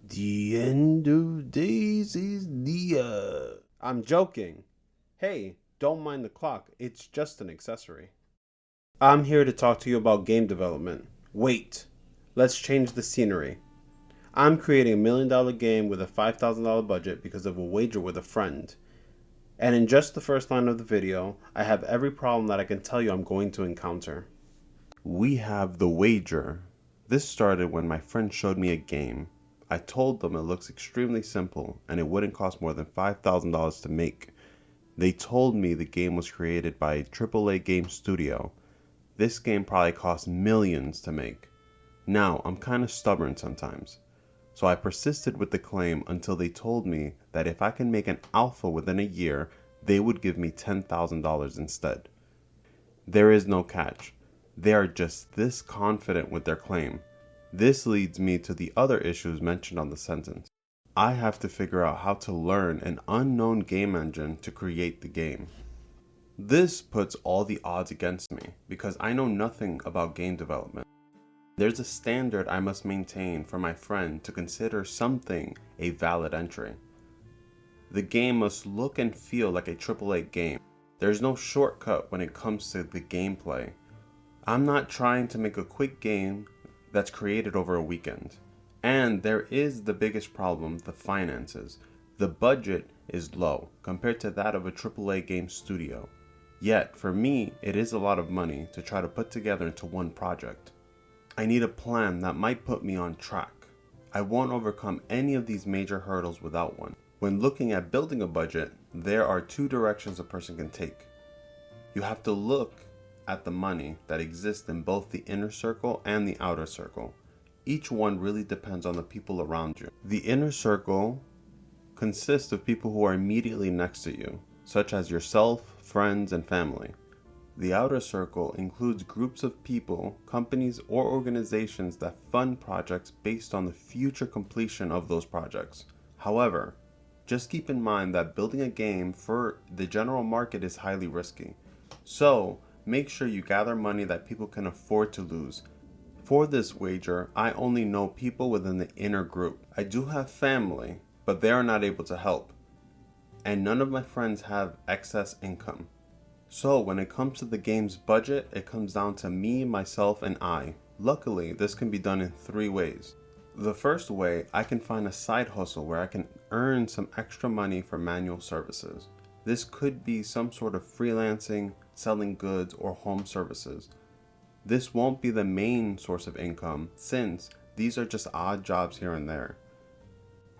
The end of days is near. I'm joking. Hey, don't mind the clock. It's just an accessory. I'm here to talk to you about game development. Wait, let's change the scenery. I'm creating $1 million game with a $5,000 budget because of a wager with a friend. And in just the first line of the video, I have every problem that I can tell you I'm going to encounter. We have the wager. This started when my friend showed me a game. I told them it looks extremely simple and it wouldn't cost more than $5,000 to make. They told me the game was created by a AAA game studio. This game probably cost millions to make. Now, I'm kind of stubborn sometimes. So I persisted with the claim until they told me that if I can make an alpha within a year, they would give me $10,000 instead. There is no catch. They are just this confident with their claim. This leads me to the other issues mentioned on the sentence. I have to figure out how to learn an unknown game engine to create the game. This puts all the odds against me because I know nothing about game development. There's a standard I must maintain for my friend to consider something a valid entry. The game must look and feel like a AAA game. There's no shortcut when it comes to the gameplay. I'm not trying to make a quick game that's created over a weekend. And there is the biggest problem, the finances. The budget is low compared to that of a AAA game studio. Yet, for me, it is a lot of money to try to put together into one project. I need a plan that might put me on track. I won't overcome any of these major hurdles without one. When looking at building a budget, there are two directions a person can take. You have to look at the money that exists in both the inner circle and the outer circle. Each one really depends on the people around you. The inner circle consists of people who are immediately next to you, such as yourself, friends, and family. The outer circle includes groups of people, companies, or organizations that fund projects based on the future completion of those projects. However, just keep in mind that building a game for the general market is highly risky. So, make sure you gather money that people can afford to lose. For this wager, I only know people within the inner group. I do have family, but they are not able to help. And none of my friends have excess income. So when it comes to the game's budget, it comes down to me, myself, and I. Luckily, this can be done in 3 ways. The first way, I can find a side hustle where I can earn some extra money for manual services. This could be some sort of freelancing, selling goods, or home services. This won't be the main source of income since these are just odd jobs here and there.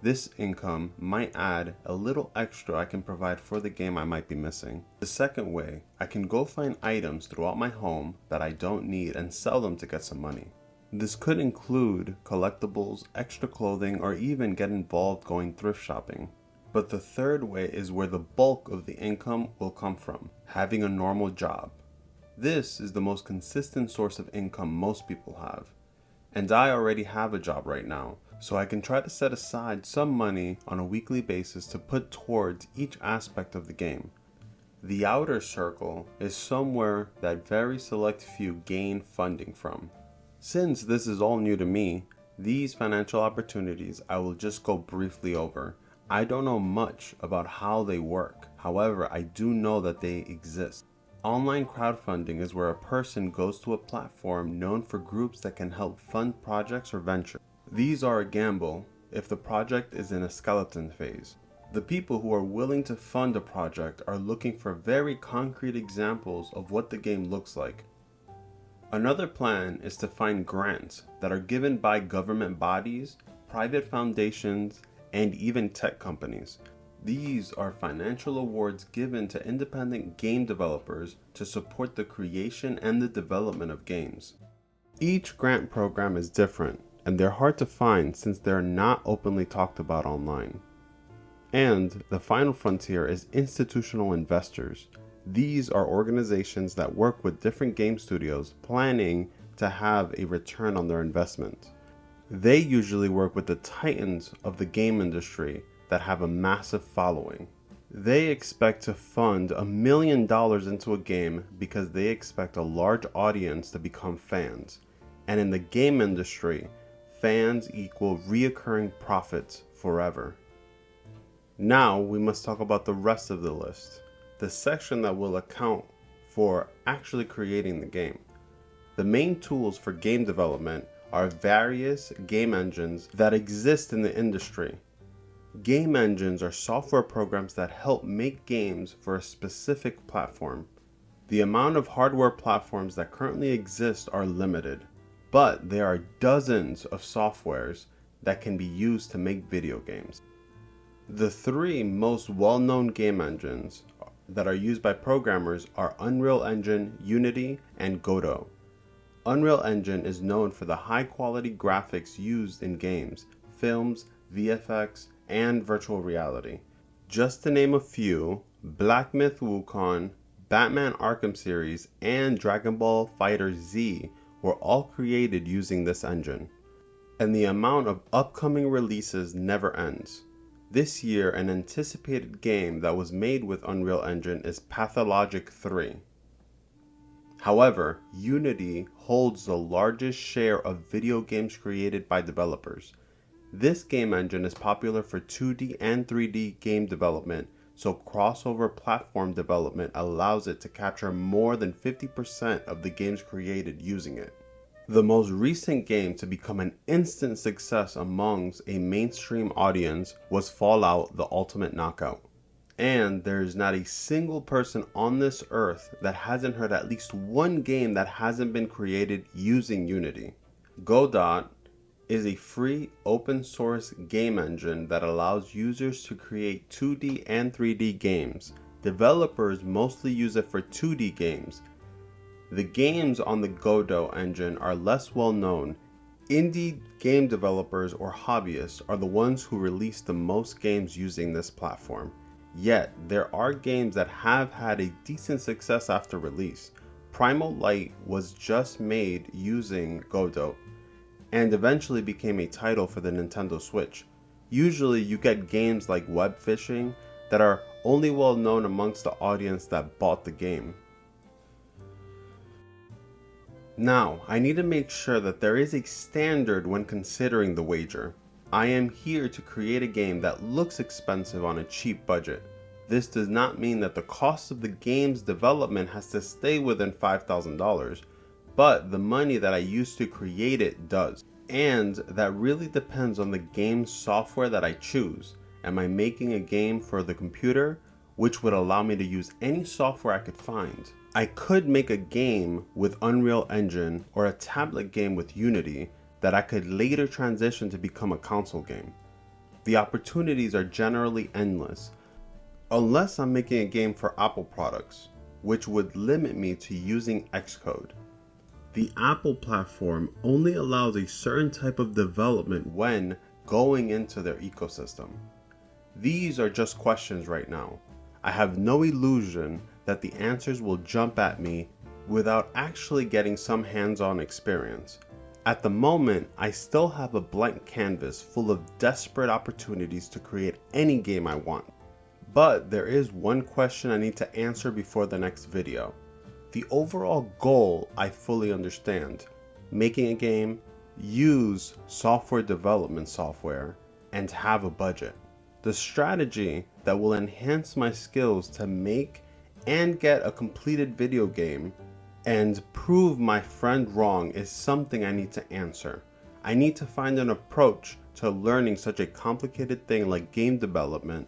This income might add a little extra I can provide for the game I might be missing. The second way, I can go find items throughout my home that I don't need and sell them to get some money. This could include collectibles, extra clothing, or even get involved going thrift shopping. But the third way is where the bulk of the income will come from, having a normal job. This is the most consistent source of income most people have. And I already have a job right now. So I can try to set aside some money on a weekly basis to put towards each aspect of the game. The outer circle is somewhere that very select few gain funding from. Since this is all new to me, these financial opportunities I will just go briefly over. I don't know much about how they work. However, I do know that they exist. Online crowdfunding is where a person goes to a platform known for groups that can help fund projects or ventures. These are a gamble if the project is in a skeleton phase. The people who are willing to fund a project are looking for very concrete examples of what the game looks like. Another plan is to find grants that are given by government bodies, private foundations, and even tech companies. These are financial awards given to independent game developers to support the creation and the development of games. Each grant program is different, and they're hard to find since they're not openly talked about online. And the final frontier is institutional investors. These are organizations that work with different game studios planning to have a return on their investment. They usually work with the titans of the game industry that have a massive following. They expect to fund $1 million into a game because they expect a large audience to become fans. And in the game industry, fans equal reoccurring profits forever. Now we must talk about the rest of the list, the section that will account for actually creating the game. The main tools for game development are various game engines that exist in the industry. Game engines are software programs that help make games for a specific platform. The amount of hardware platforms that currently exist are limited, but there are dozens of softwares that can be used to make video games. The three most well-known game engines that are used by programmers are Unreal Engine, Unity, and Godot. Unreal Engine is known for the high-quality graphics used in games, films, VFX, and virtual reality. Just to name a few, Black Myth Wukong, Batman Arkham series, and Dragon Ball FighterZ were all created using this engine. And the amount of upcoming releases never ends. This year, an anticipated game that was made with Unreal Engine is Pathologic 3. However, Unity holds the largest share of video games created by developers. This game engine is popular for 2D and 3D game development, so crossover platform development allows it to capture more than 50% of the games created using it. The most recent game to become an instant success amongst a mainstream audience was Fallout: The Ultimate Knockout. And there is not a single person on this earth that hasn't heard at least one game that hasn't been created using Unity. Godot is a free open source game engine that allows users to create 2D and 3D games. Developers mostly use it for 2D games. The games on the Godot engine are less well known. Indie game developers or hobbyists are the ones who release the most games using this platform. Yet, there are games that have had a decent success after release. Primal Light was just made using Godot and eventually became a title for the Nintendo Switch. Usually you get games like Web Fishing that are only well known amongst the audience that bought the game. Now, I need to make sure that there is a standard when considering the wager. I am here to create a game that looks expensive on a cheap budget. This does not mean that the cost of the game's development has to stay within $5,000, but the money that I used to create it does. And that really depends on the game software that I choose. Am I making a game for the computer, which would allow me to use any software I could find? I could make a game with Unreal Engine or a tablet game with Unity that I could later transition to become a console game. The opportunities are generally endless, unless I'm making a game for Apple products, which would limit me to using Xcode. The Apple platform only allows a certain type of development when going into their ecosystem. These are just questions right now. I have no illusion that the answers will jump at me without actually getting some hands-on experience. At the moment, I still have a blank canvas full of desperate opportunities to create any game I want. But there is one question I need to answer before the next video. The overall goal I fully understand. Making a game, use software development software, and have a budget. The strategy that will enhance my skills to make and get a completed video game and prove my friend wrong is something I need to answer. I need to find an approach to learning such a complicated thing like game development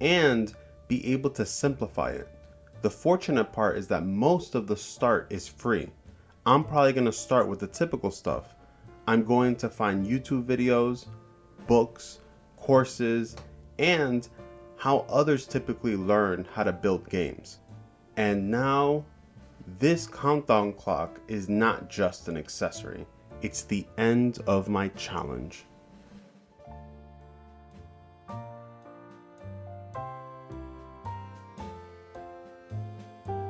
and be able to simplify it. The fortunate part is that most of the start is free. I'm probably going to start with the typical stuff. I'm going to find YouTube videos, books, courses, and how others typically learn how to build games. And now, this countdown clock is not just an accessory. It's the end of my challenge.